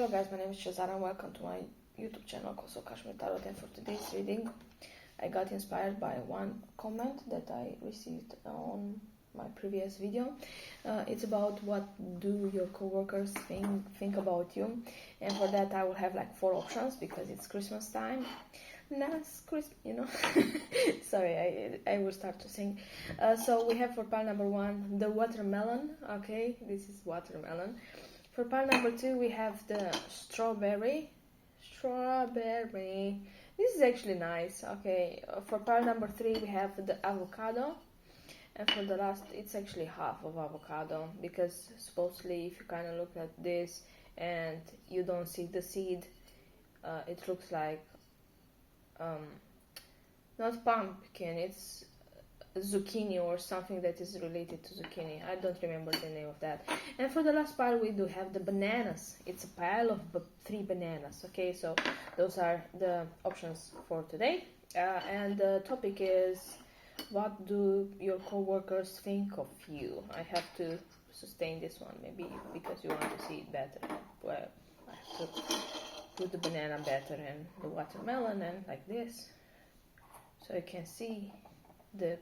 guys, my name is Shazara and welcome to my YouTube channel called softcashmeretarot, and for today's reading I got inspired by one comment that I received on my previous video. It's about what do your coworkers think about you, and for that I will have like 4 options because it's Christmas time. Last Christmas, you know. Sorry, I will start to sing. So we have for pile number 1 the watermelon. Okay, this is watermelon. For pile number 2 we have the strawberry. This is actually nice. Okay, for pile number 3 we have the avocado, and for the last it's actually half of avocado, because supposedly if you kind of look at this and you don't see the seed, it looks like not pumpkin, it's zucchini or something that is related to zucchini. I don't remember the name of that. And for the last pile we do have the bananas. It's a pile of 3 bananas. Okay, so those are the options for today, and the topic is, what do your co-workers think of you? I have to sustain this one, maybe because you want to see it better. Well, I have to put the banana better and the watermelon and like this, so you can see the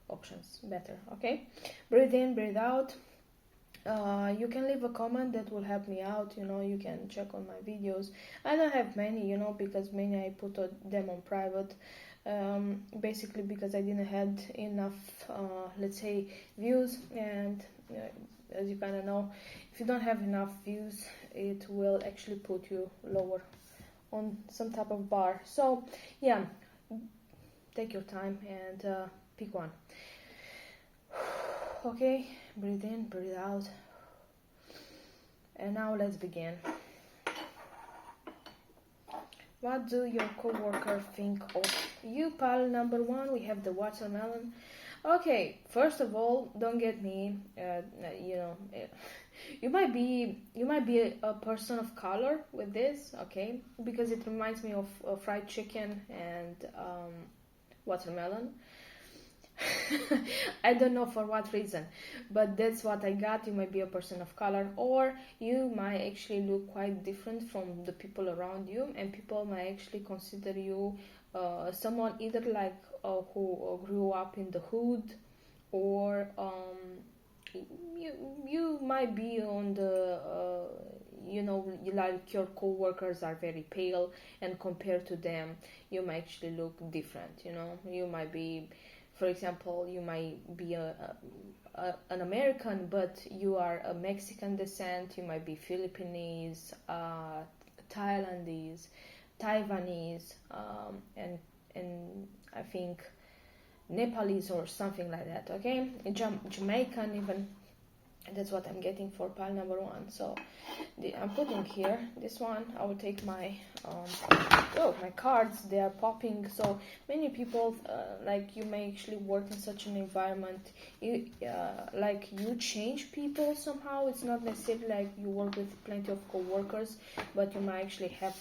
options better. Okay, breathe in, breathe out. You can leave a comment, that will help me out. You know, you can check on my videos. I don't have many, you know, because many I put them on private, basically because I didn't have enough let's say views, and as you kind of know, if you don't have enough views it will actually put you lower on some type of bar. So yeah, take your time and pick one. Okay, breathe in, breathe out, and now let's begin. What do your co-worker think of you? Pile number 1 we have the watermelon. Okay, first of all, don't get me, you know, you might be a person of color with this, okay, because it reminds me of fried chicken and watermelon. I don't know for what reason, but that's what I got. You might be a person of color, or you might actually look quite different from the people around you, and people might actually consider you someone either like who grew up in the hood, or you might be on the you know, like your co-workers are very pale, and compared to them you might actually look different. You know, you might be, for example, you might be an American, but you are a Mexican descent. You might be Filipinese, Thailandese, Taiwanese, and I think Nepalese or something like that. Okay, Jamaican even. And that's what I'm getting for pile number 1. So I'm putting here this one. I will take my my cards. They are popping. So many people, like, you may actually work in such an environment, like you change people somehow. It's not necessarily like you work with plenty of co-workers, but you might actually have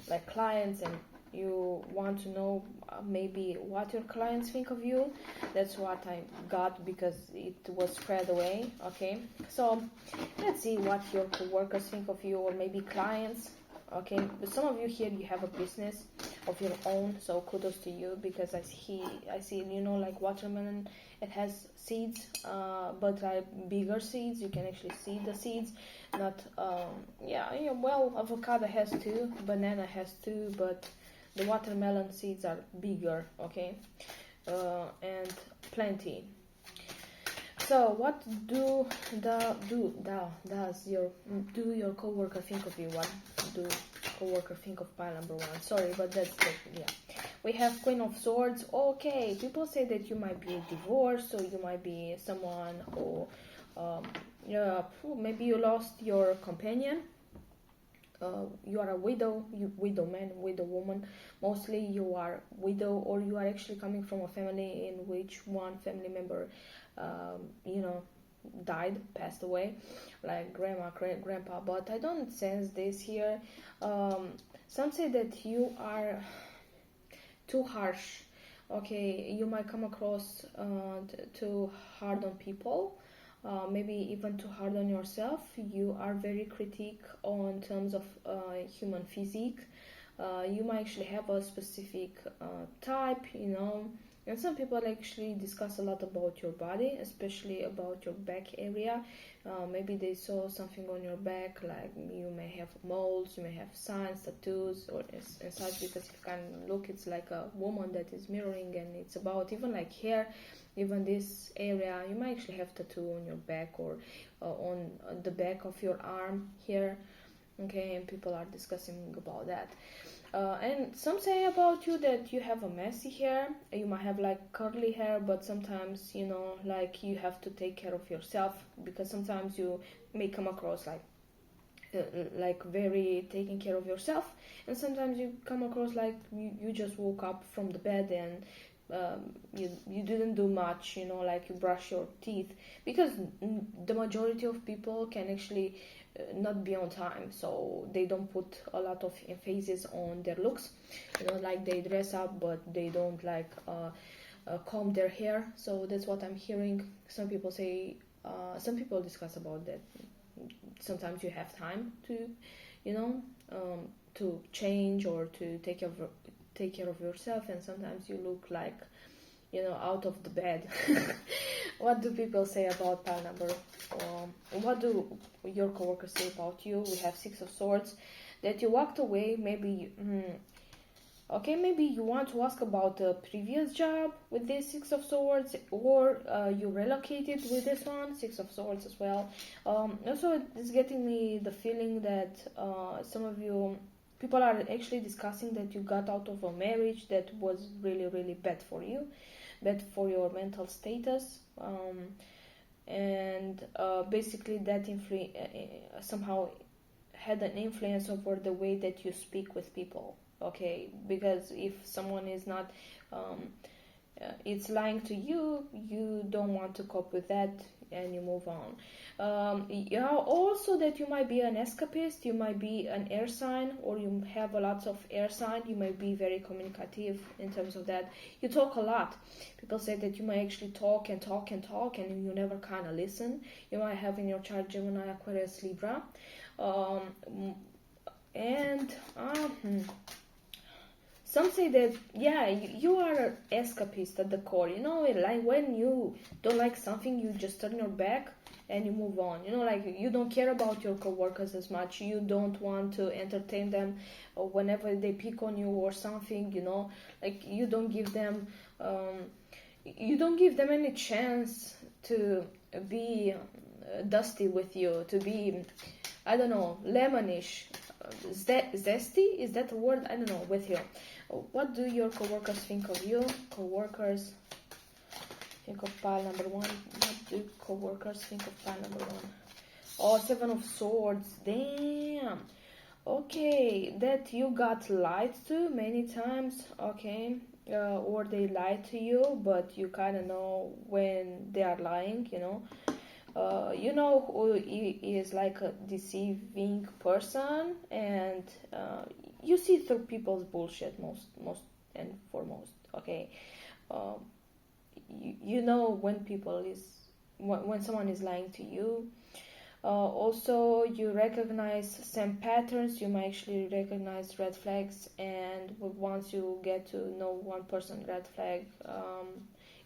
like clients, and you want to know maybe what your clients think of you. That's what I got because it was spread away. Okay, so let's see what your co-workers think of you, or maybe clients. Okay, but some of you here, you have a business of your own, so kudos to you, because I see, you know, like watermelon, it has seeds, but like bigger seeds. You can actually see the seeds. Not well, avocado has 2, banana has 2, but the watermelon seeds are bigger. Okay, and plenty. So what do your coworker think of you? What do coworker think of pile number 1? Sorry, but that's yeah. We have Queen of Swords. Okay, people say that you might be divorced, so you might be someone who maybe you lost your companion. You are a widow, widow man, widow woman. Mostly you are widow, or you are actually coming from a family in which one family member, you know, died, passed away, like grandma, grandpa. But I don't sense this here. Some say that you are too harsh. Okay, you might come across too hard on people. maybe even too hard on yourself. You are very critic on terms of human physique. You might actually have a specific type, and some people actually discuss a lot about your body, especially about your back area. Maybe they saw something on your back, like you may have moles, you may have signs, tattoos, or and such, because if you can look, it's like a woman that is mirroring, and it's about even like hair, even this area. You might actually have tattoo on your back, or on the back of your arm here. Okay, and people are discussing about that. And some say about you that you have a messy hair. You might have like curly hair, but sometimes, like you have to take care of yourself, because sometimes you may come across like very taking care of yourself, and sometimes you come across like you just woke up from the bed and you didn't do much, like you brush your teeth, because the majority of people can actually not be on time, so they don't put a lot of emphasis on their looks, like they dress up but they don't like comb their hair. So that's what I'm hearing. Some people say, some people discuss about that. Sometimes you have time to to change or to take care of yourself, and sometimes you look like out of the bed. What do people say about pile number? What do your coworkers say about you? We have Six of Swords, that you walked away. Maybe okay, maybe you want to ask about the previous job with this Six of Swords, or you relocated with this one, Six of Swords as well. Also, it's getting me the feeling that some of you people are actually discussing that you got out of a marriage that was really, really bad for you, bad for your mental status, and basically that somehow had an influence over the way that you speak with people. Okay, because if someone is not it's lying to you, you don't want to cope with that, and you move on. Also that you might be an escapist, you might be an air sign, or you have a lot of air sign. You might be very communicative in terms of that. You talk a lot. People say that you might actually talk and talk and talk, and you never kind of listen. You might have in your chart Gemini, Aquarius, Libra, and some say that, yeah, you are an escapist at the core. Like when you don't like something, you just turn your back and you move on. Like you don't care about your coworkers as much. You don't want to entertain them whenever they pick on you or something. Like you don't give them any chance to be dusty with you, to be, I don't know, lemonish, zesty, is that a word? I don't know, with you. What do your coworkers think of you? Coworkers think of pile number one. What do coworkers think of pile number one? Oh, Seven of Swords. Damn. Okay, that you got lied to many times. Okay, or they lied to you, but you kind of know when they are lying. Who is like a deceiving person, and you see through people's bullshit most and foremost. Okay, you know when someone is lying to you. Also, you recognize some patterns. You might actually recognize red flags, and once you get to know one person red flag,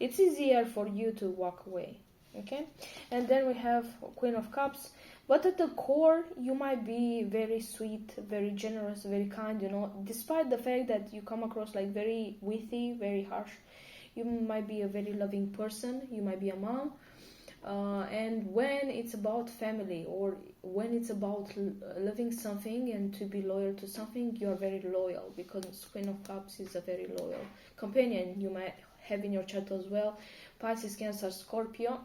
it's easier for you to walk away. Okay, and then we have Queen of Cups, but at the core you might be very sweet, very generous, very kind, despite the fact that you come across like very witty, very harsh. You might be a very loving person, you might be a mom, and when it's about family, or when it's about loving something and to be loyal to something, you're very loyal, because Queen of Cups is a very loyal companion. You might have in your chart as well Pisces, Cancer, Scorpio.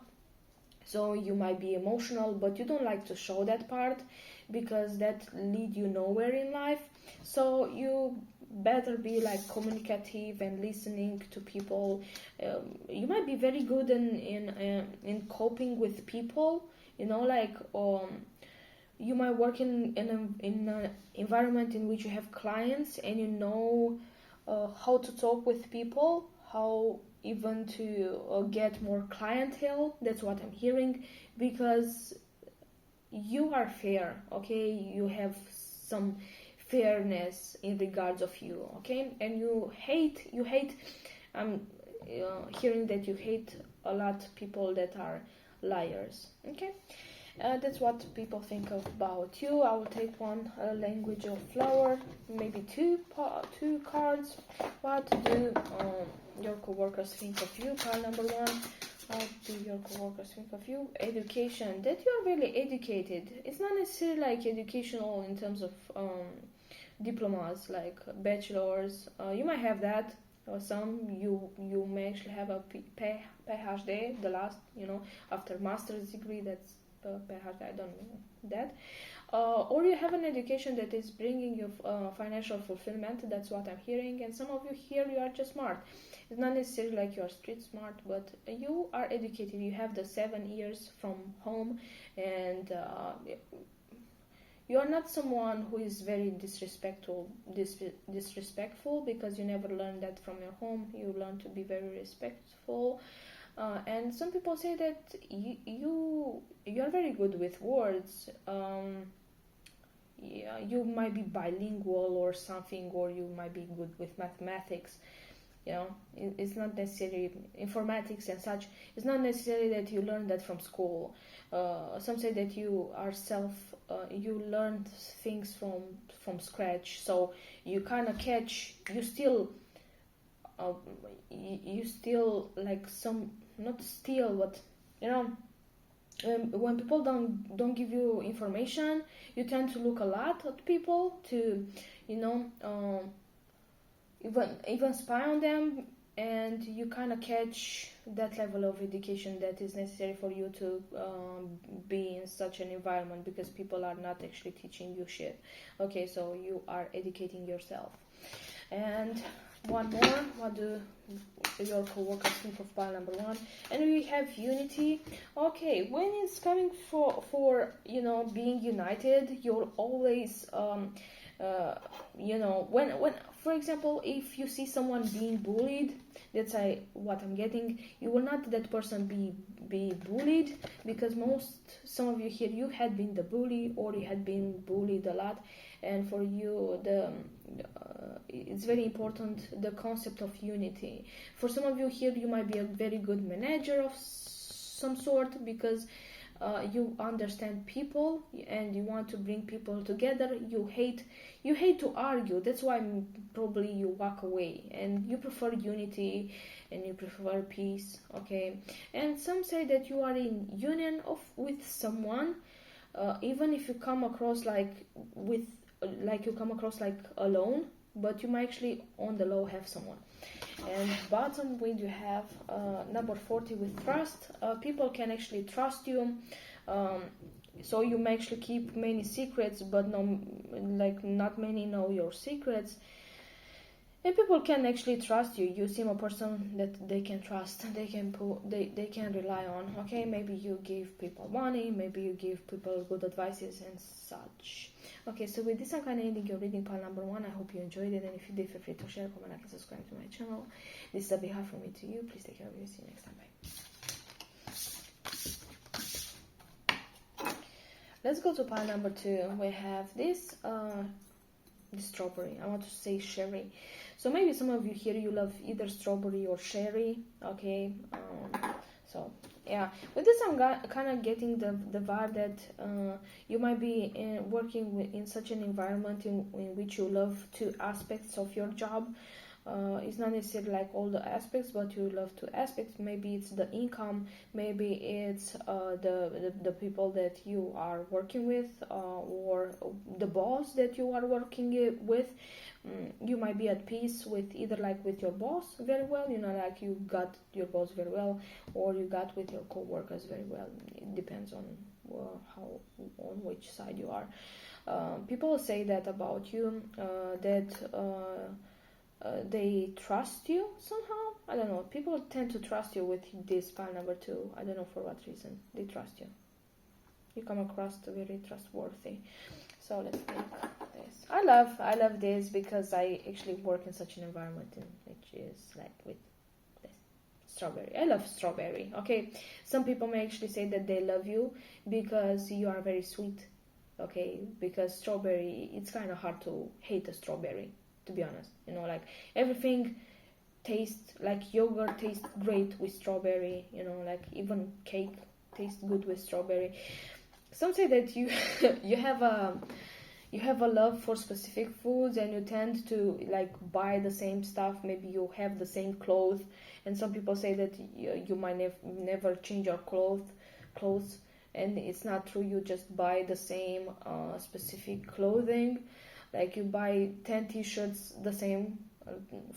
So you might be emotional, but you don't like to show that part, because that lead you nowhere in life. So you better be like communicative and listening to people. You might be very good in coping with people. You might work in an environment in which you have clients, and how to talk with people, how even to get more clientele. That's what I'm hearing, because you are fair, okay? You have some fairness in regards of you, okay? And you hate I'm hearing that you hate a lot people that are liars, okay? That's what people think about you. I will take one language of flower, maybe two cards. What do your coworkers think of you? Pile number one. What do your coworkers think of you? Education. That you are really educated. It's not necessarily like educational in terms of diplomas, like bachelors. You might have that. Or some you may actually have a PhD, the last, after master's degree. That's PhD. I don't know that. Or you have an education that is bringing you financial fulfillment. That's what I'm hearing. And some of you here, you are just smart. It's not necessarily like you are street smart, but you are educated. You have the 7 years from home, and you are not someone who is very disrespectful, because you never learned that from your home. You learn to be very respectful. And some people say that you are very good with words. Yeah, you might be bilingual or something, or you might be good with mathematics. It's not necessarily informatics and such. It's not necessarily that you learn that from school. Some say that you are you learned things from scratch, so you kind of catch. You still like some, not steal, but when people don't give you information, you tend to look a lot at people to even spy on them, and you kind of catch that level of education that is necessary for you to be in such an environment, because people are not actually teaching you shit. Okay, so you are educating yourself. And one more. What do your coworkers think of pile number one? And we have unity. Okay, when it's coming for being united, you'll always when for example, if you see someone being bullied, that's what I'm getting. You will not that person be bullied, because some of you here, you had been the bully, or you had been bullied a lot, and for you it's very important, the concept of unity. For some of you here, you might be a very good manager of some sort, because you understand people and you want to bring people together. You hate to argue. That's why probably you walk away, and you prefer unity and you prefer peace. Okay, and some say that you are in union with someone, even if you come across like alone, but you might actually on the low have someone. And bottom, when you have number 40 with trust, people can actually trust you. So you may actually keep many secrets, but not many know your secrets. And people can actually trust you. You seem a person that they can trust. They can rely on. Okay, maybe you give people money. Maybe you give people good advices and such. Okay, so with this, I'm kind of ending your reading pile number one. I hope you enjoyed it, and if you did, feel free to share, comment, like, and subscribe to my channel. This is a big hug from me to you. Please take care of you. See you next time. Bye. Let's go to pile number two. We have this strawberry. I want to say sherry. So maybe some of you here, you love either strawberry or sherry. Okay, so yeah, with this I'm kind of getting the vibe that you might be working in such an environment in which you love two aspects of your job. It's not necessarily like all the aspects, but you love two aspects. Maybe it's the income, maybe it's the people that you are working with, or the boss that you are working with. You might be at peace with either like with your boss very well, like you got your boss very well, or you got with your co-workers very well. It depends on on which side you are. People say that about you, that they trust you somehow. I don't know. People tend to trust you with this pile number two. I don't know for what reason. They trust you. You come across very trustworthy. So let's make this. I love this because I actually work in such an environment which is like with this. strawberry. I love strawberry, okay? Some people may actually say that they love you because you are very sweet, okay? Because strawberry, it's kind of hard to hate a strawberry, to be honest. You know, like everything tastes, like yogurt tastes great with strawberry, you know, like even cake tastes good with strawberry. Some say that you you have a love for specific foods, and you tend to like buy the same stuff. Maybe you have the same clothes, and some people say that you might never change your clothes, and it's not true. You just buy the same specific clothing, like you buy 10 t-shirts the same,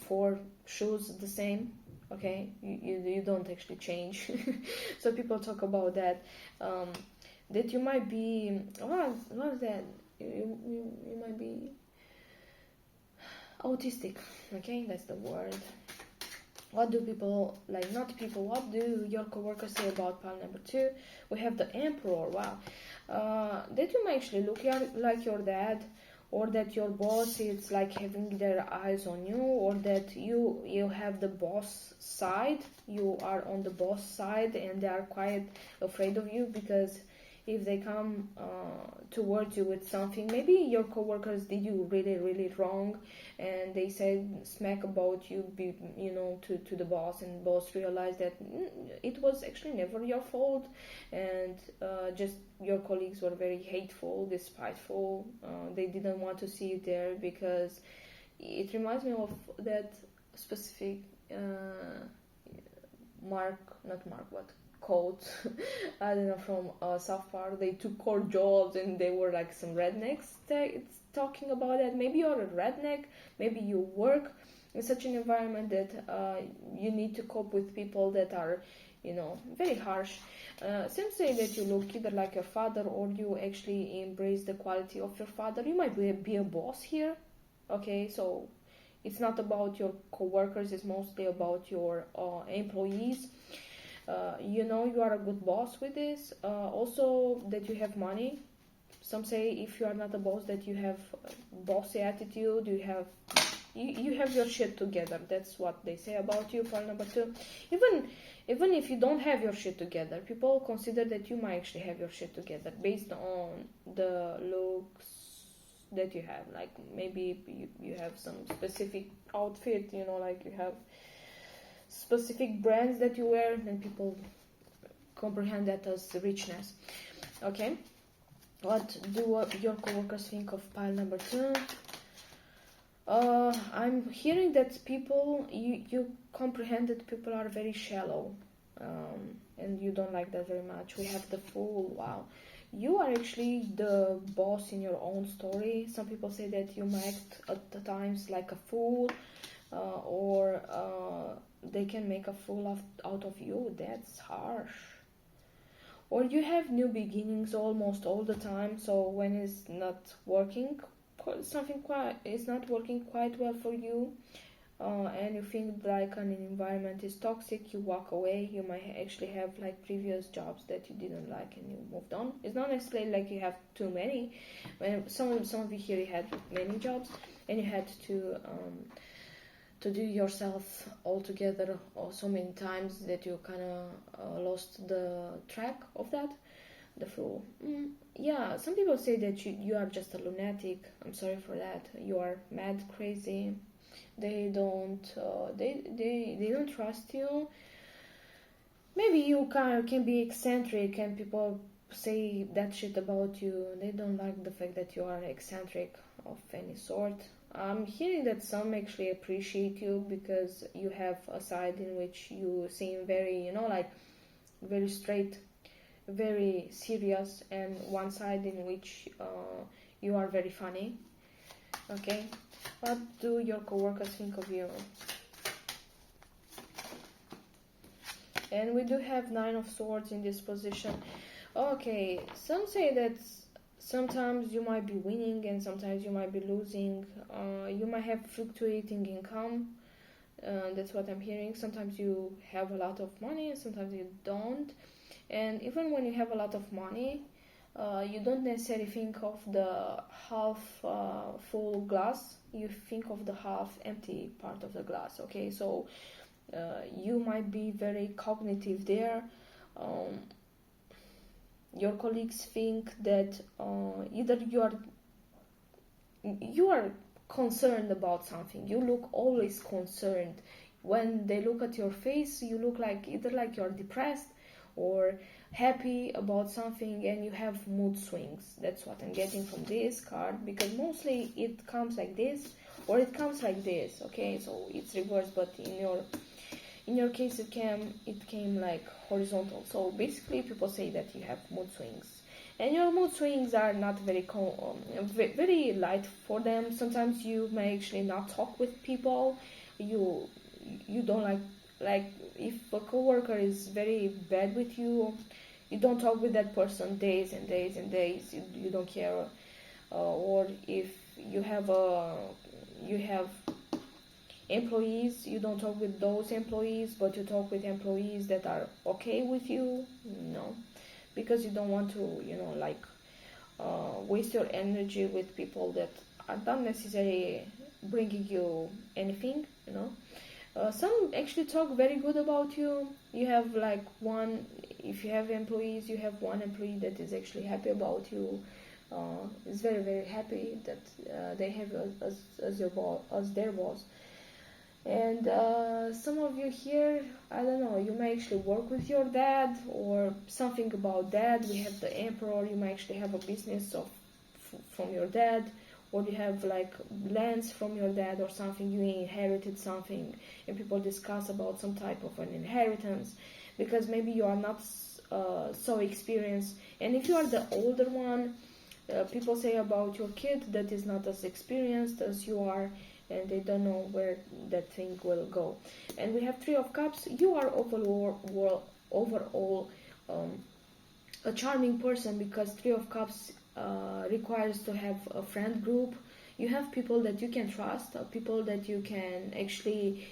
4 shoes the same, okay? You don't actually change. So people talk about that, that you might be, what is that? You might be autistic, okay? That's the word. What do people, like not people, what do your coworkers say about pile number 2? We have the Emperor, wow. That you might actually look like your dad, or that your boss is like having their eyes on you, or that you have the boss side, you are on the boss side, and they are quite afraid of you, because if they come towards you with something, maybe your coworkers did you really, really wrong, and they said smack about you, you know, to the boss, and boss realized that it was actually never your fault, and just your colleagues were very hateful, despiteful. They didn't want to see you there, because it reminds me of that specific quote, I don't know, from South Park. They took core jobs, and they were like some rednecks. It's talking about that. Maybe you're a redneck. Maybe you work in such an environment that you need to cope with people that are, you know, very harsh. Some say that you look either like your father, or you actually embrace the quality of your father. You might be a boss here, okay? So it's not about your coworkers. It's mostly about your employees. You know, you are a good boss with this. Also, that you have money. Some say if you are not a boss, that you have bossy attitude. You have your shit together. That's what they say about you. Point number 2. Even if you don't have your shit together, people consider that you might actually have your shit together based on the looks that you have. Like maybe you have some specific outfit. You know, like you have specific brands that you wear, and people comprehend that as richness, okay? What do your coworkers think of pile number 2? I'm hearing that people, you comprehend that people are very shallow, and you don't like that very much. We have the Fool. Wow, you are actually the boss in your own story. Some people say that you might act at times like a fool, or they can make a fool out of you. That's harsh. Or you have new beginnings almost all the time, so when it's not working, it's not working quite well for you, and you think like an environment is toxic, you walk away. You might actually have like previous jobs that you didn't like, and you moved on. It's not necessarily like you have too many. When some of you here, you had many jobs, and you had to do yourself altogether so many times that you kind of lost the track of that, the flow. Yeah, some people say that you are just a lunatic. I'm sorry for that. You are mad crazy. They don't they don't trust you. Maybe you can be eccentric, and people say that shit about you. They don't like the fact that you are eccentric of any sort. I'm hearing that some actually appreciate you because you have a side in which you seem very, you know, like very straight, very serious, and one side in which you are very funny. Okay, what do your coworkers think of you? And we do have 9 of Swords in this position. Okay, some say that sometimes you might be winning and sometimes you might be losing. You might have fluctuating income. That's what I'm hearing. Sometimes you have a lot of money and sometimes you don't. And even when you have a lot of money, you don't necessarily think of the half full glass. You think of the half empty part of the glass. Okay, so You might be very cognitive there. Your colleagues think that either you are concerned about something. You look always concerned. When they look at your face, you look like either like you're depressed or happy about something, and you have mood swings. That's what I'm getting from this card, because mostly it comes like this or it comes like this. Okay, so it's reversed, but in your case it came like horizontal. So basically people say that you have mood swings, and your mood swings are not very light for them. Sometimes you may actually not talk with people. You don't like if a coworker is very bad with you, you don't talk with that person days and days and days. You don't care. Or if you have employees, you don't talk with those employees, but you talk with employees that are okay with you. No, because you don't want to waste your energy with people that are not necessarily bringing you anything. Some actually talk very good about you. You have if you have employees, you have one employee that is actually happy about you, is very, very happy that they have you as their boss. And some of you here, I don't know, you may actually work with your dad or something about dad. We have the emperor. You may actually have a business from your dad, or you have lands from your dad or something. You inherited something, and people discuss about some type of an inheritance, because maybe you are not so experienced. And if you are the older one, people say about your kid that is not as experienced as you are, and they don't know where that thing will go. And we have Three of Cups. You are overall a charming person, because Three of Cups requires to have a friend group. You have people that you can trust, people that you can actually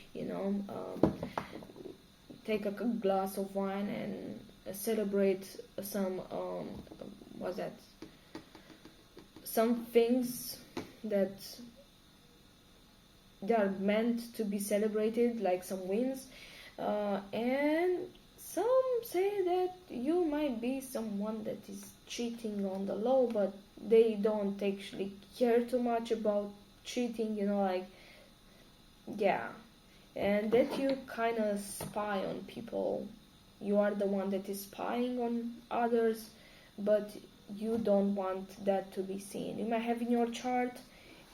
take a glass of wine and celebrate some things that they are meant to be celebrated, like some wins. And some say that you might be someone that is cheating on the law, but they don't actually care too much about cheating, and that you kind of spy on people. You are the one that is spying on others, but you don't want that to be seen. You might have in your chart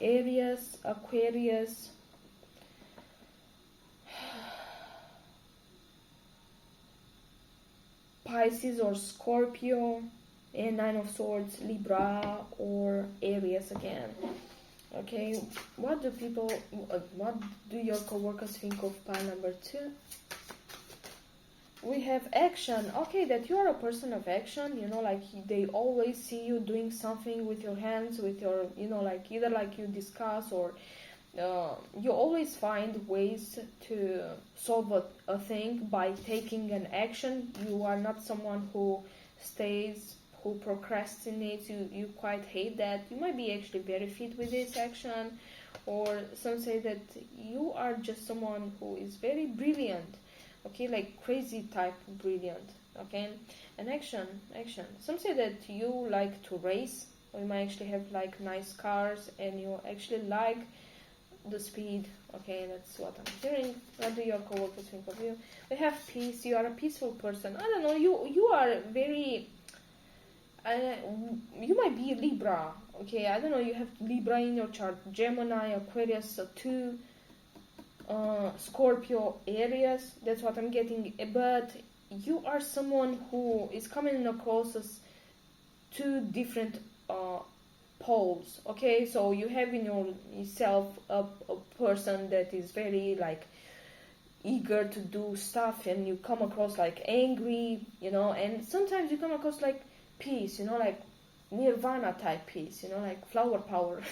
Aries, Aquarius, Pisces or Scorpio, and Nine of Swords, Libra or Aries again. Okay, what do your coworkers think of pile number 2? We have action. Okay, that you are a person of action. They always see you doing something with your hands, with your, either you discuss, or you always find ways to solve a thing by taking an action. You are not someone who procrastinates. You quite hate that. You might be actually very fit with this action, or some say that you are just someone who is very brilliant. Okay, crazy type brilliant. Okay, and action. Some say that you like to race, or you might actually have nice cars, and you actually like the speed. Okay, that's what I'm hearing. What do your coworkers think of you? We have peace. You are a peaceful person. I don't know, you are very you might be Libra. Okay, I don't know, you have Libra in your chart, Gemini, Aquarius, 2, Scorpio, Aries. That's what I'm getting. But you are someone who is coming across as 2 different poles. Okay, so you have in yourself a person that is very eager to do stuff, and you come across angry, and sometimes you come across peace, nirvana type peace, flower power.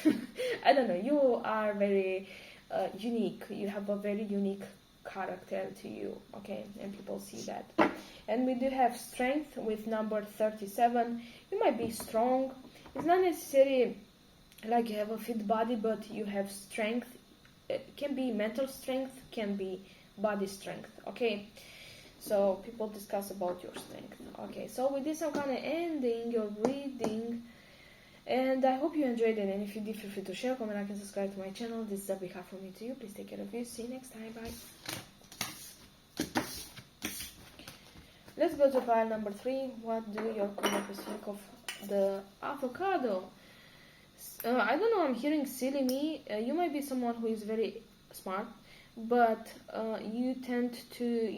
I don't know, you are very unique. You have a very unique character to you. Okay, and people see that. And we do have strength with number 37. You might be strong. It's not necessarily you have a fit body, but you have strength. It can be mental strength, can be body strength. Okay, so people discuss about your strength. Okay, so with this I'm kind of ending your reading, and I hope you enjoyed it, and if you did, feel free to share, comment, like, and subscribe to my channel. This is a big hug from me to you. Please take care of you. See you next time. Bye. Let's go to pile number 3. What do your coworkers think of the avocado? I don't know, I'm hearing silly me. You might be someone who is very smart, but you tend to,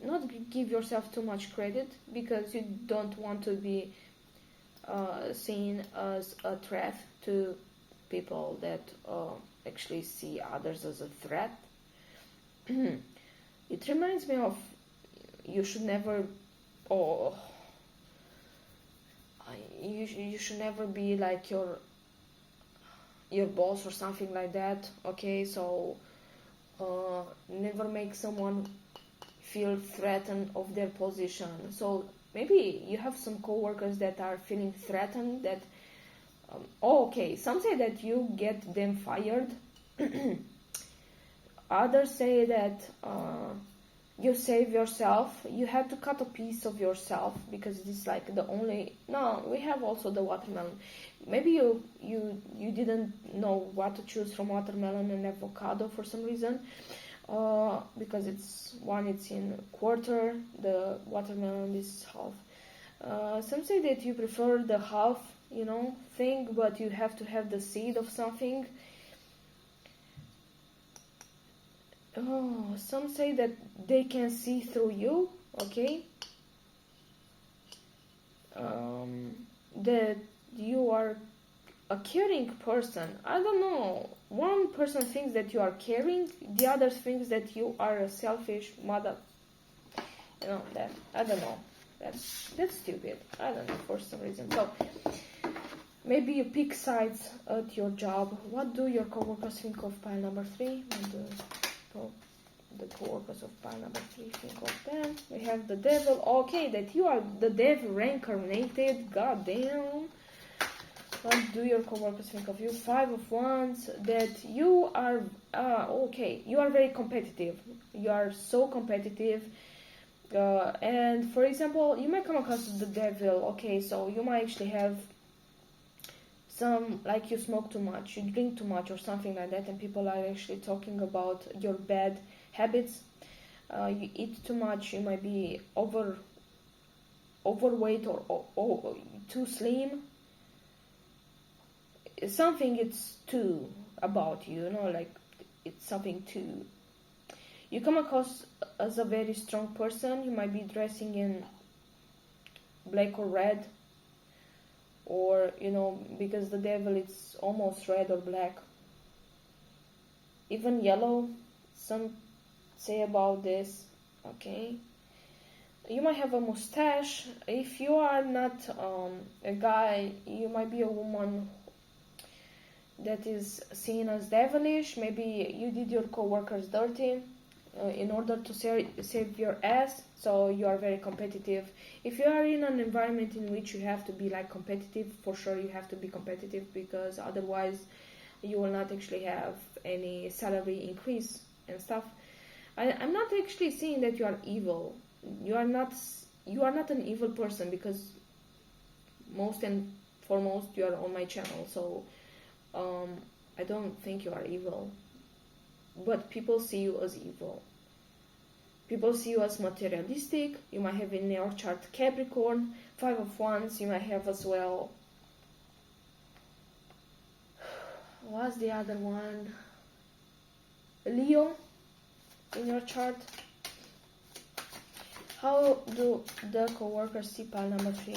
not give yourself too much credit because you don't want to be seen as a threat to people that actually see others as a threat. It reminds me of, you should never, you should never be like your boss or something like that. Okay, so never make someone feel threatened of their position. So maybe you have some coworkers that are feeling threatened, that okay, some say that you get them fired. Others say that you save yourself. You have to cut a piece of yourself because it's like the only. No, we have also the watermelon. Maybe you didn't know what to choose from watermelon and avocado for some reason, because it's in quarter, the watermelon is half. Some say that you prefer the half, thing, but you have to have the seed of something. Some say that they can see through you, okay? That you are a caring person. I don't know. One person thinks that you are caring, the other thinks that you are a selfish mother. That, I don't know. That's stupid. I don't know, for some reason. So, maybe you pick sides at your job. What do your coworkers think of pile number 3? The coworkers of pile number 3 think of them. We have the devil. Okay, that you are the devil reincarnated. God damn. What do your coworkers think of you? 5 of Wands. That you are okay. You are very competitive. You are so competitive. And for example, you might come across the devil. Okay, so you might actually have some, like, you smoke too much, you drink too much or something like that, and people are actually talking about your bad habits. You eat too much, you might be overweight or too slim. Something it's too about you, like it's something too. You come across as a very strong person. You might be dressing in black or red, or because the devil is almost red or black, even yellow, some say about this. Okay, you might have a mustache. If you are not a guy, you might be a woman that is seen as devilish. Maybe you did your co-workers dirty in order to save your ass, so you are very competitive. If you are in an environment in which you have to be like competitive, for sure you have to be competitive, because otherwise you will not actually have any salary increase and stuff. I'm not actually saying that you are evil. You are not an evil person, because most and foremost you are on my channel, so I don't think you are evil. But people see you as evil. People see you as materialistic. You might have in your chart Capricorn, 5 of Wands. You might have as well. What's the other one? Leo in your chart. How do the co-workers see pile number 3?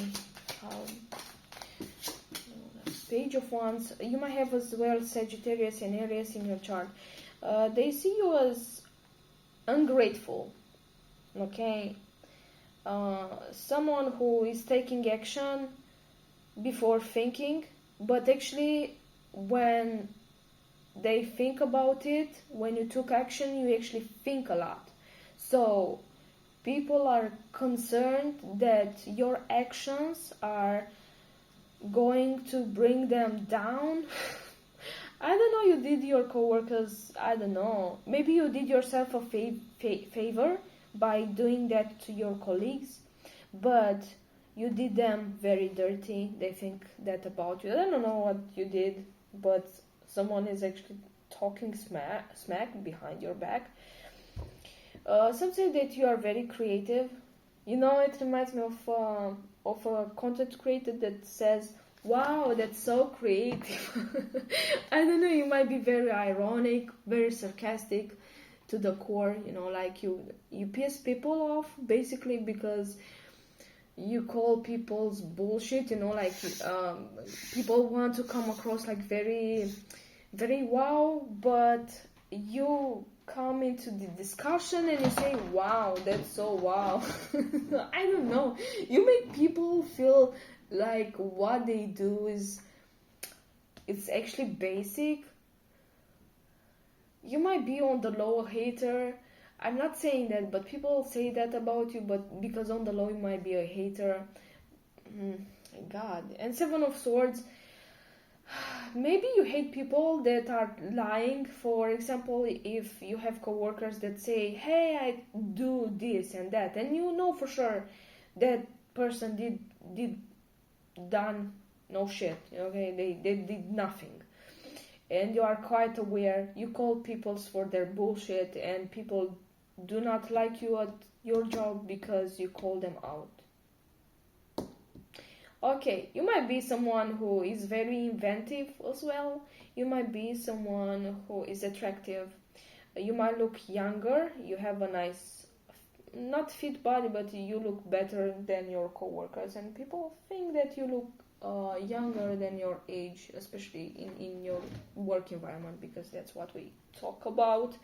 Page of Wands. You might have as well Sagittarius and Aries in your chart. They see you as ungrateful, okay? Someone who is taking action before thinking, but actually when they think about it, when you took action, you actually think a lot. So people are concerned that your actions are going to bring them down. I don't know, you did your coworkers, I don't know, maybe you did yourself a favor by doing that to your colleagues, but you did them very dirty. They think that about you. I don't know what you did, but someone is actually talking smack behind your back. Some say that you are very creative. You know, it reminds me of a content creator that says, "Wow, that's so creative." I don't know. You might be very ironic, very sarcastic to the core. You know, like you piss people off basically because you call people's bullshit. You know, like people want to come across like very, very wow, but you come into the discussion and you say, wow, that's so wow. I don't know, you make people feel like what they do is, it's actually basic. You might be on the low a hater. I'm not saying that, but people say that about you, but because on the low you might be a hater. God. And Seven of Swords, maybe you hate people that are lying. For example, if you have coworkers that say, hey, I do this and that, and you know for sure that person done no shit, okay, they did nothing, and you are quite aware, you call people for their bullshit, and people do not like you at your job because you call them out. Okay, you might be someone who is very inventive as well. You might be someone who is attractive. You might look younger. You have a nice, not fit body, but you look better than your coworkers. And people think that you look younger than your age, especially in your work environment, because that's what we talk about.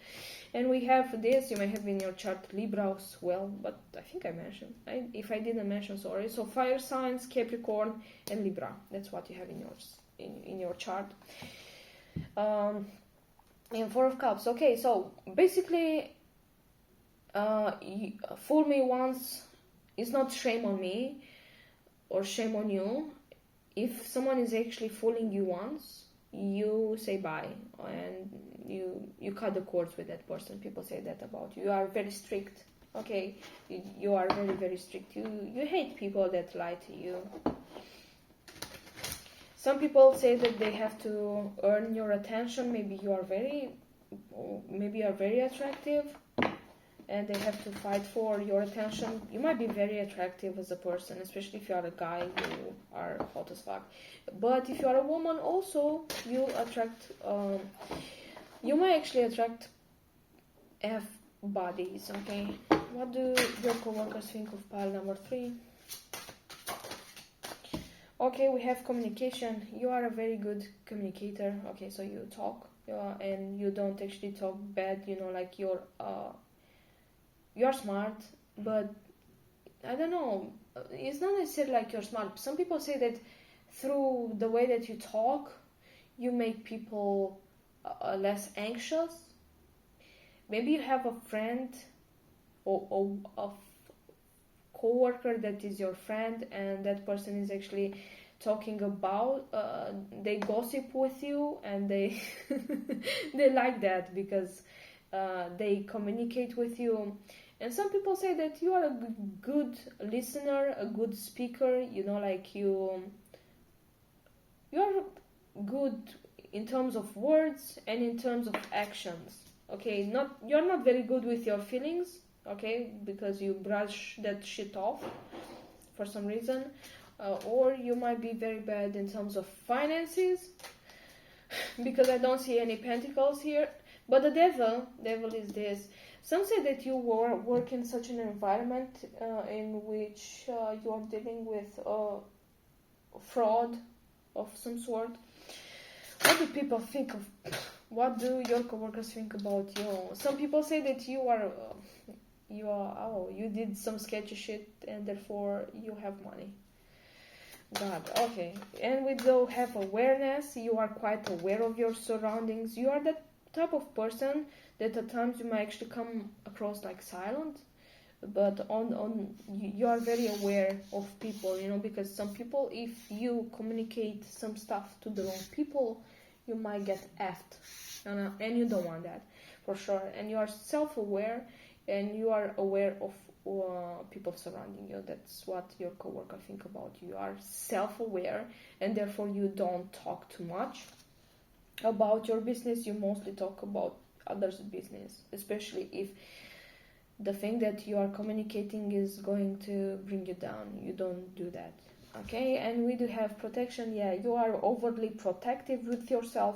And we have this, you may have in your chart Libra as well, but I think I mentioned, if I didn't mention, sorry. So fire signs, Capricorn and Libra, that's what you have in yours, in your chart. And Four of Cups. Okay, so basically fool me once is not shame on me or shame on you. If someone is actually fooling you once, you say bye and you cut the cords with that person. People say that about you. You are very strict. Okay, you are very, very strict. You hate people that lie to you. Some people say that they have to earn your attention. Maybe you are very attractive, and they have to fight for your attention. You might be very attractive as a person, especially if you are a guy, you are hot as fuck. But if you are a woman also, you might actually attract F bodies, okay? What do your coworkers think of pile number 3? Okay, we have communication. You are a very good communicator. Okay, so you talk, and you don't actually talk bad, like you're smart, but I don't know, it's not necessarily like you're smart. Some people say that through the way that you talk, you make people less anxious. Maybe you have a friend or a co-worker that is your friend, and that person is actually talking about, they gossip with you, and they they like that because they communicate with you. And some people say that you are a good listener, a good speaker, like you're good in terms of words and in terms of actions. Okay, you're not very good with your feelings, okay, because you brush that shit off for some reason, or you might be very bad in terms of finances, because I don't see any pentacles here. But the devil is this. Some say that you work in such an environment in which you are dealing with fraud of some sort. What do people think of? What do your coworkers think about you? Some people say that you did some sketchy shit and therefore you have money. God, okay. And we do have awareness. You are quite aware of your surroundings. You are that type of person that at times you might actually come across like silent, but you are very aware of people, because some people, if you communicate some stuff to the wrong people, you might get effed, and you don't want that, for sure. And you are self-aware, and you are aware of people surrounding you. That's what your coworker think about you. You are self-aware, and therefore you don't talk too much about your business. You mostly talk about others' business, especially if the thing that you are communicating is going to bring you down. You don't do that. Okay, and we do have protection. Yeah, you are overly protective with yourself.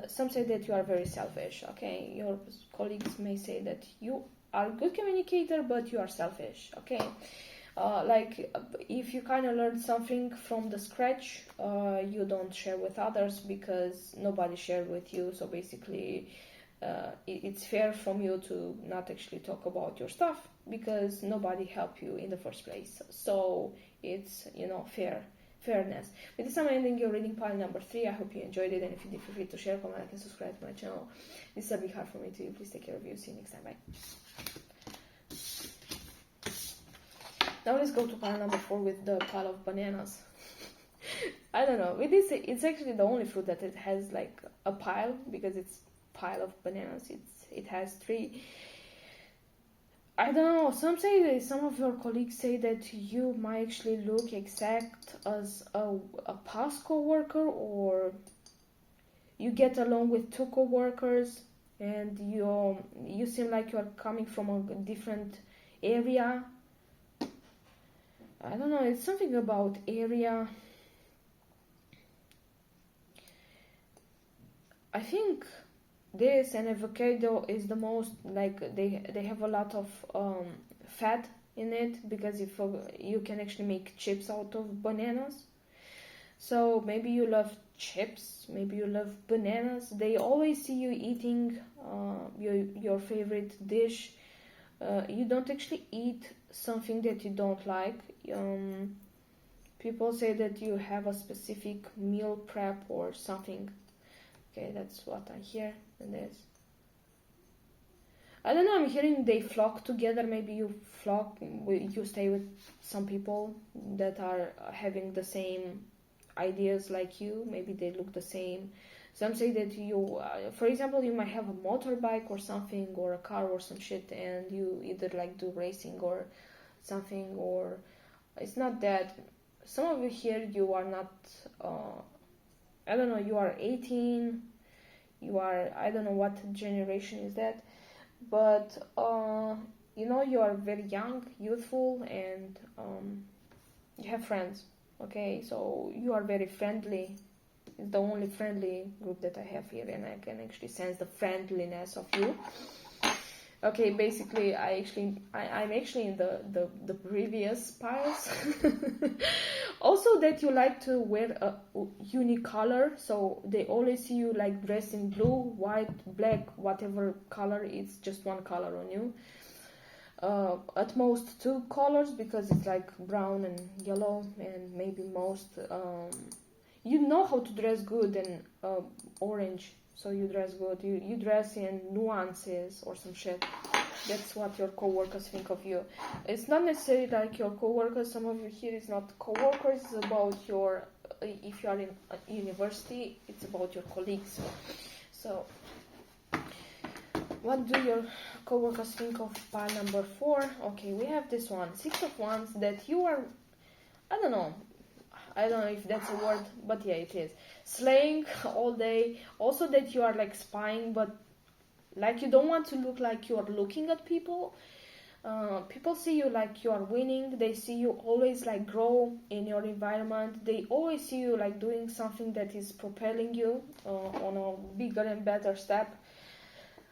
Some say that you are very selfish. Okay, your colleagues may say that you are a good communicator, but you are selfish. Okay, like if you kind of learn something from the scratch, you don't share with others because nobody shared with you. So basically, it's fair from you to not actually talk about your stuff because nobody helped you in the first place. So it's, fairness. With this, I'm ending your reading pile number 3. I hope you enjoyed it, and if you did, feel free to share, comment, like, and subscribe to my channel. This is a big heart for me too. Please take care of you. See you next time. Bye. Now let's go to pile number 4 with the pile of bananas. I don't know. With this, it's actually the only fruit that it has like a pile, because it's pile of bananas. It has 3. I don't know. Some of your colleagues say that you might actually look exact as a past co-worker, or you get along with 2 co-workers, and you seem like you are coming from a different area. I don't know. It's something about area. I think this and avocado is the most, like, they have a lot of fat in it, because if you can actually make chips out of bananas. So maybe you love chips, maybe you love bananas. They always see you eating your favorite dish. You don't actually eat something that you don't like. People say that you have a specific meal prep or something. Okay, that's what I hear in this. I don't know, I'm hearing they flock together. Maybe you stay with some people that are having the same ideas like you. Maybe they look the same. Some say that you, for example, you might have a motorbike or something, or a car or some shit, and you either like do racing or something, or it's not that. Some of you here, you are not, I don't know, you are 18, you are, I don't know what generation is that, but, you are very young, youthful, and you have friends, okay? So you are very friendly. It's the only friendly group that I have here, and I can actually sense the friendliness of you. Okay, basically, I'm actually in the previous piles. Also, that you like to wear a unique color, so they always see you like dressed in blue, white, black, whatever color. It's just one color on you. At most 2 colors, because it's like brown and yellow, and maybe most. You know how to dress good, and orange. So you dress good. You dress in nuances or some shit. That's what your coworkers think of you. It's not necessarily like your coworkers. Some of you here is not coworkers. It's about your, if you are in a university, it's about your colleagues. So, what do your coworkers think of pile number 4? Okay, we have this one, 6 of Wands, that you are, I don't know if that's a word, but yeah, it is. Slaying all day. Also that you are like spying, but like you don't want to look like you are looking at people. People see you like you are winning. They see you always like grow in your environment. They always see you like doing something that is propelling you on a bigger and better step.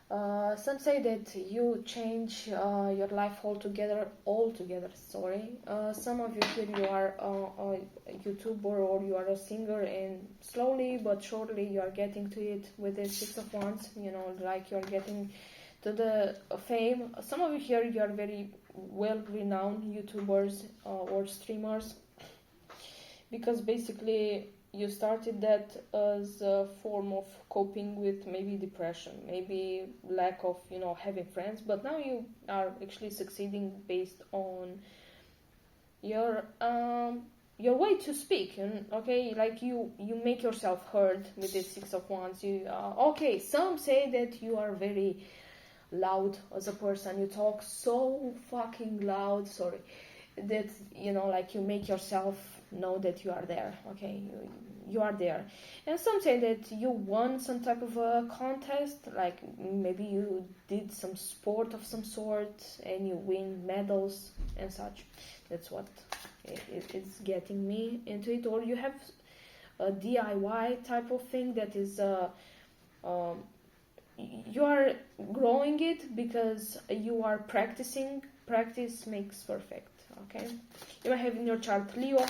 Some say that you change your life altogether. Some of you here, you are a YouTuber, or you are a singer, and slowly but surely you are getting to it with the 6 of Wands. Like you are getting to the fame. Some of you here, you are very well-renowned YouTubers or streamers, because basically you started that as a form of coping with maybe depression, maybe lack of, having friends, but now you are actually succeeding based on your your way to speak, okay, like you make yourself heard with the Six of Wands. Okay, some say that you are very loud as a person, you talk so fucking loud, sorry, that like you make yourself know that you are there, okay, you are there. And some say that you won some type of a contest, like maybe you did some sport of some sort and you win medals and such. That's what it's getting me into it. Or you have a DIY type of thing that is you are growing it because you are practicing. Practice makes perfect, okay. You might have in your chart Leo,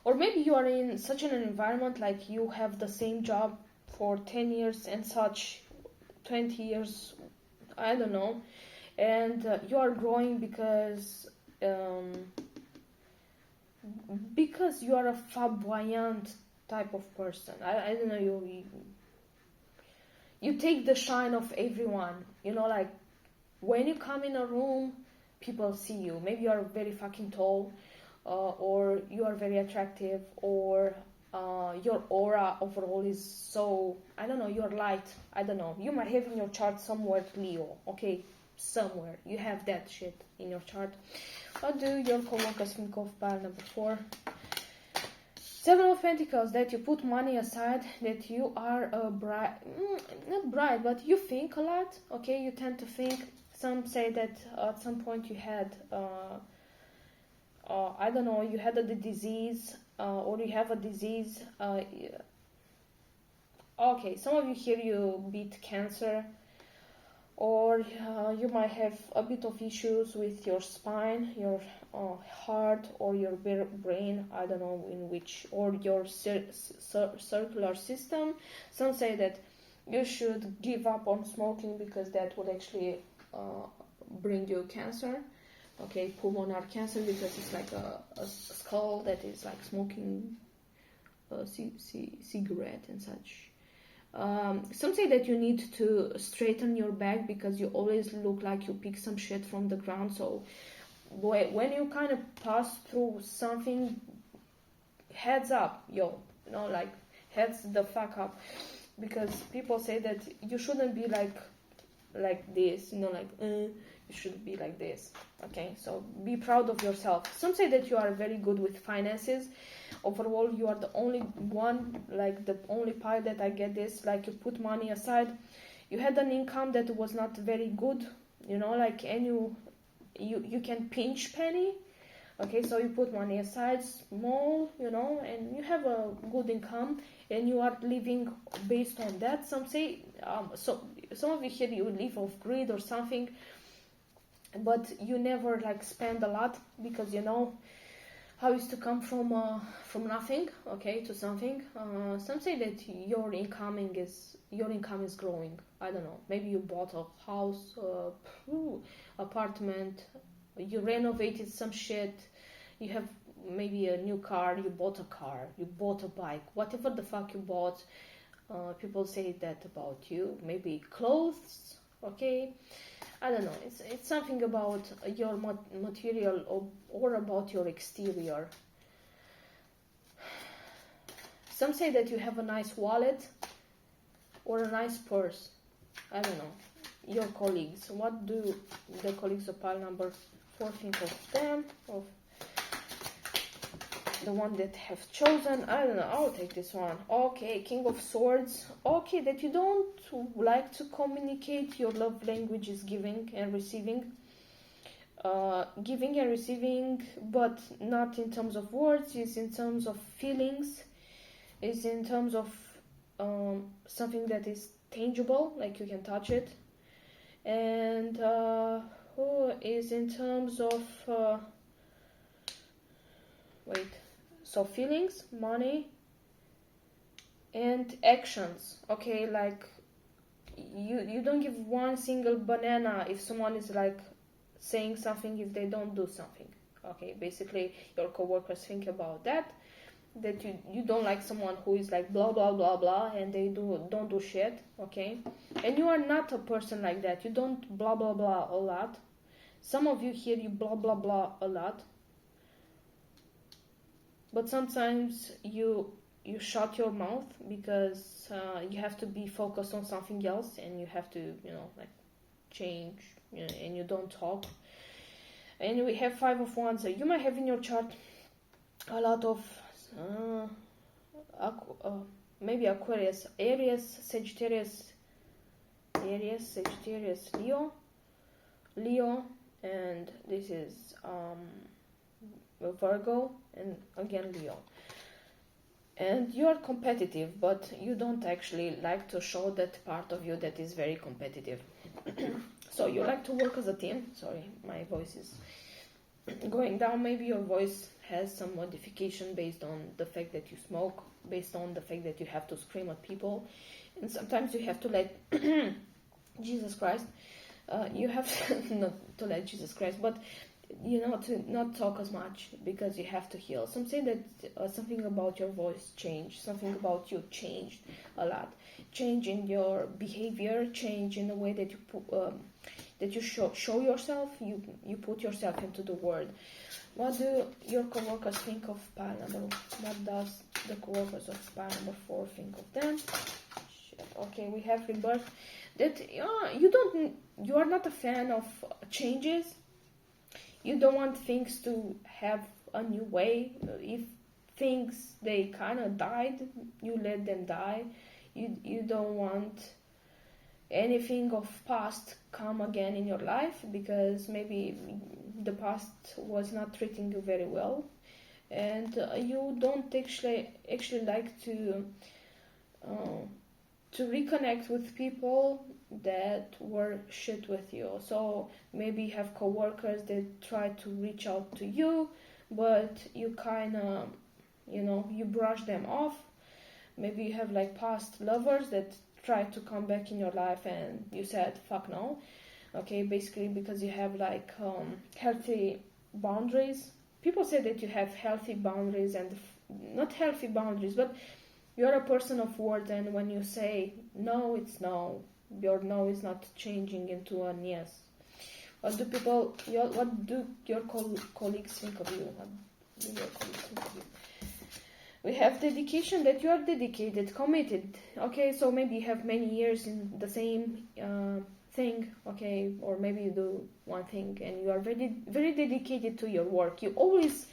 or maybe you are in such an environment like you have the same job for 10 years and such, 20 years, I don't know, and you are growing because you are a flamboyant type of person. I don't know, you take the shine of everyone, like when you come in a room, people see you. Maybe you are very fucking tall, or you are very attractive, or your aura overall is so, I don't know, you're light, I don't know. You might have in your chart somewhere Leo, okay? Somewhere. You have that shit in your chart. What do your coworkers think of pile number 4? Seven of Pentacles, that you put money aside, that you are a bride, not bride, but you think a lot, okay? You tend to think. Some say that at some point you had, I don't know, you had a disease, or you have a disease. Okay, some of you here, you beat cancer, or you might have a bit of issues with your spine, your heart, or your brain, I don't know in which, or your circular system. Some say that you should give up on smoking because that would actually bring you cancer, okay, pulmonary cancer, because it's like a skull that is like smoking a cigarette and such. Some say that you need to straighten your back because you always look like you pick some shit from the ground. So when you kind of pass through something, heads up, like heads the fuck up, because people say that you shouldn't be like this, you should be like this, okay? So be proud of yourself. Some say that you are very good with finances. Overall, you are the only one, like the only pile that I get this, like you put money aside. You had an income that was not very good, like, and you can pinch penny, okay? So you put money aside, small, and you have a good income, and you are living based on that. Some say, so some of you here, you live off grid or something, but you never like spend a lot, because how is to come from nothing, okay, to something. Some say that your income is growing. I don't know. Maybe you bought a house, apartment, you renovated some shit. You have maybe a new car. You bought a car. You bought a bike. Whatever the fuck you bought, people say that about you. Maybe clothes, okay. I don't know, it's something about your material or about your exterior. Some say that you have a nice wallet or a nice purse. I don't know. Your colleagues, what do the colleagues of pile number 4 think of them, of the one that have chosen? I don't know, I'll take this one. Okay, King of Swords. Okay, that you don't like to communicate. Your love language is giving and receiving. Giving and receiving, but not in terms of words. It's in terms of feelings. It's in terms of something that is tangible, like you can touch it. And who is in terms of so feelings, money, and actions. Okay, like you don't give one single banana if someone is like saying something, if they don't do something. Okay, basically your coworkers think about that you don't like someone who is like blah blah blah blah and they don't do shit, okay? And you are not a person like that. You don't blah blah blah a lot. Some of you here, you blah blah blah a lot. but sometimes you shut your mouth because you have to be focused on something else, and you have to, like, change, and you don't talk. And we have Five of Wands. You might have in your chart a lot of maybe Aquarius, Aries, Sagittarius, Leo, and this is Virgo, and again Leo. And you are competitive, but you don't actually like to show that part of you that is very competitive. So you like to work as a team. Sorry, my voice is going down. Maybe your voice has some modification based on the fact that you smoke, based on the fact that you have to scream at people, and sometimes you have to let Jesus Christ. You have not to let Jesus Christ, but to not talk as much because you have to heal. Some say that something about your voice changed, something about you changed a lot. Change in your behavior, change in the way that you show yourself. You put yourself into the world. What do your coworkers think of pile number? What does the coworkers of pile number 4 think of them? Okay, we have rebirth. That you are not a fan of changes. You don't want things to have a new way. If things, they kind of died, you let them die. You don't want anything of past come again in your life, because maybe the past was not treating you very well, and you don't actually like to reconnect with people that were shit with you. So maybe you have coworkers that try to reach out to you, but you kind of, you brush them off. Maybe you have like past lovers that try to come back in your life and you said fuck no. Okay, basically because you have like healthy boundaries. People say that you have healthy boundaries and not healthy boundaries, but you're a person of words, and when you say no, it's no. Your no is not changing into an yes. What do your colleagues think of you? We have dedication, that you are dedicated, committed. Okay, so maybe you have many years in the same thing, okay, or maybe you do one thing and you are very, very dedicated to your work. You always,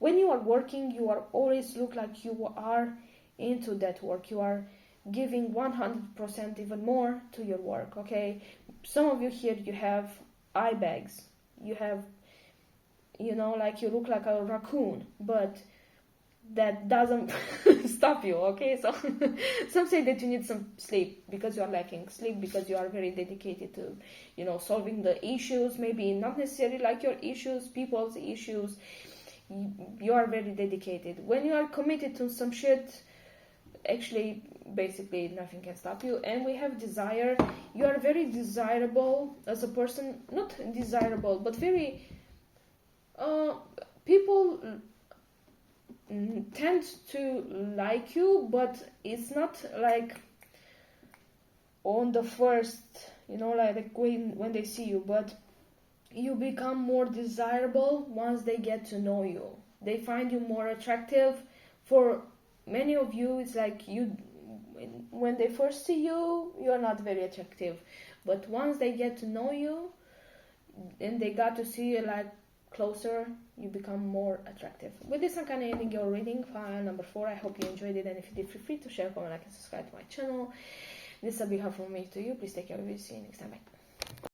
when you are working, you are always look like you are into that work. You are giving 100%, even more, to your work. Okay, some of you here, you have eye bags, you have, like you look like a raccoon, but that doesn't stop you. Okay, so some say that you need some sleep because you are lacking sleep, because you are very dedicated to solving the issues, maybe not necessarily like your issues, people's issues. You are very dedicated. When you are committed to some shit, actually basically nothing can stop you. And we have desire. You are very desirable as a person. Not desirable, but very people tend to like you, but it's not like on the first, like when they see you, but you become more desirable once they get to know you. They find you more attractive. For many of you, it's like when they first see you, you're not very attractive, but once they get to know you and they got to see you like closer, you become more attractive. With this, I'm kind of ending your reading, file number 4. I hope you enjoyed it, and if you did, feel free to share, comment, like, and subscribe to my channel. This is a big help from me to you. Please take care of you. See you next time. Bye.